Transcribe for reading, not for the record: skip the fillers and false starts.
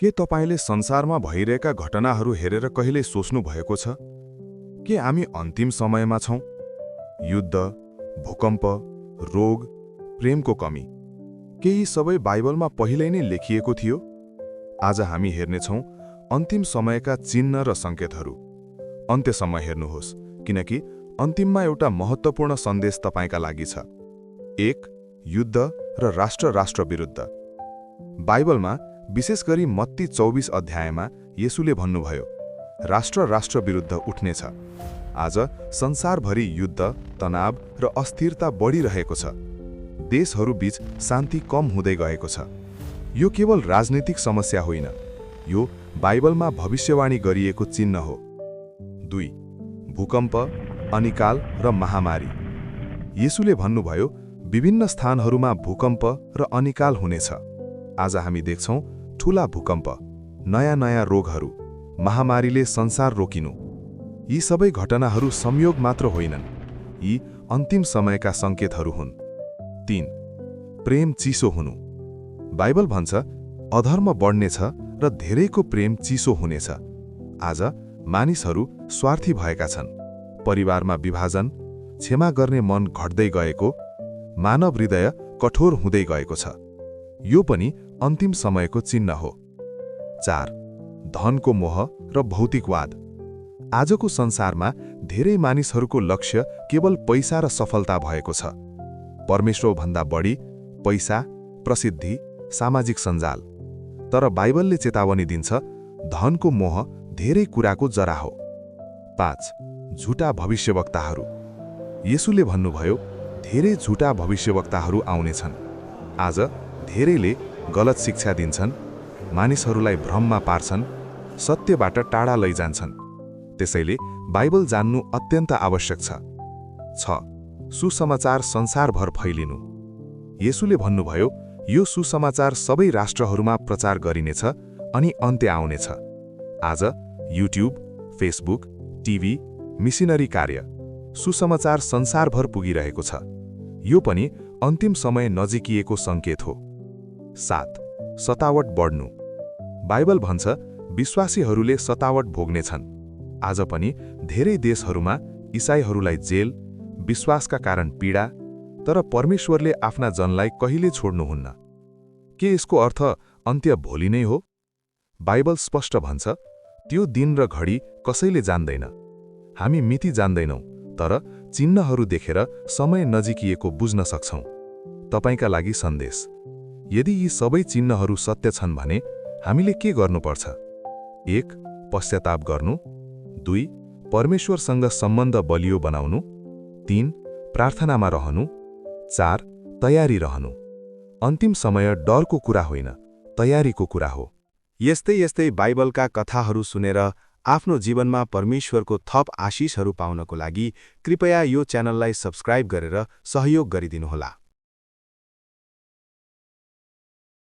के तपाईले संसारमा भइरहेका घटनाहरू हेरेर कहिल्यै सोच्नु भएको छ के हामी अन्तिम समयमा छौं? युद्ध, भूकम्प, रोग, प्रेमको कमी के यी सबै बाइबलमा पहिल्यै नै लेखिएको थियो? आज हामी हेर्नेछौं अन्तिम समयका चिन्ह र संकेतहरू। अन्त्यसम्म हेर्नुहोस् किनकि अन्तिममा एउटा महत्त्वपूर्ण सन्देश तपाईका लागि छ। 1. युद्ध र राष्ट्र विरुद्ध। बाइबलमा विशेष गरी मत्ती 24 अध्यायमा येशूले भन्नुभयो, राष्ट्र विरुद्ध उठ्नेछ। आज संसारभरि युद्ध, तनाव र अस्थिरता बढिरहेको छ। देशहरूबीच शान्ति कम हुँदै गएको छ। यो केवल राजनीतिक समस्या होइन, यो बाइबलमा भविष्यवाणी गरिएको चिन्ह हो। 2. भूकम्प, अनिकाल र महामारी। येशूले भन्नुभयो, विभिन्न स्थानहरूमा भूकम्प र अनिकाल हुनेछ। आज हामी देख्छौं ठूला भूकम्प, नयाँ रोगहरू, महामारीले संसार रोकिनु। यी सबै घटनाहरू संयोग मात्र होइनन्, यी अन्तिम समयका संकेतहरू हुन्। 3. प्रेम चिसो हुनु। बाइबल भन्छ, अधर्म बढ्नेछ र धेरैको प्रेम चिसो हुनेछ। आज मानिसहरू स्वार्थी भएका छन्। परिवारमा विभाजन, क्षमा गर्ने मन घट्दै गएको, मानव हृदय कठोर हुँदै गएको छ। यो पनि अन्तिम समयको चिन्ह हो। 4. धनको मोह र भौतिकवाद। आजको संसारमा धेरै मानिसहरूको लक्ष्य केवल पैसा र सफलता भएको छ। परमेश्वरभन्दा बढी पैसा, प्रसिद्धि, सामाजिक सञ्जाल। तर बाइबलले चेतावनी दिन्छ, धनको मोह धेरै कुराको जरा हो। 5. झुटा भविष्यवक्ताहरू। येशूले भन्नुभयो, धेरै झुटा भविष्यवक्ताहरू आउनेछन्। आज धेरैले गलत शिक्षा दिन्छन्, मानिसहरूलाई भ्रममा पार्छन्, सत्यबाट टाढा लैजान्छन्। त्यसैले बाइबल जान्नु अत्यन्त आवश्यक छ। 6. सुसमाचार संसारभर फैलिनु। येशूले भन्नुभयो, यो सुसमाचार सबै राष्ट्रहरूमा प्रचार गरिनेछ अनि अन्त्य आउनेछ। आज युट्युब, फेसबुक, टिभी, मिशनरी कार्य, सुसमाचार संसारभर पुगिरहेको छ। यो पनि अन्तिम समय नजिकिएको संकेत हो। 7. सतावट बढ्नु। बाइबल भन्छ, विश्वासीहरूले सतावट भोग्नेछन्। आज पनि धेरै देशहरूमा इसाईहरूलाई जेल, विश्वासका कारण पीडा, तर परमेश्वरले आफ्ना जनलाई कहिले छोड्नुहुन्न। के यसको अर्थ अन्त्य भोलि नै हो? बाइबल स्पष्ट भन्छ, त्यो दिन र घडी कसैले जान्दैन। हामी मिति जान्दैनौं, तर चिन्हहरू देखेर समय नजिकिएको बुझ्न सक्छौं। तपाईका लागि सन्देश, यदि यी सबै चिन्हहरू सत्य छन् भने हामीले के गर्नुपर्छ? 1. पश्चाताप गर्नु। 2. परमेश्वरसँग सम्बन्ध बलियो बनाउनु। 3. प्रार्थनामा रहनु। 4. तयारी रहनु। अन्तिम समय डरको कुरा होइन, तयारीको कुरा हो। यस्तै बाइबलका कथाहरू सुनेर आफ्नो जीवनमा परमेश्वरको थप आशिषहरू पाउनको लागि कृपया यो च्यानललाई सब्स्क्राइब गरेर सहयोग गरिदिनुहोला।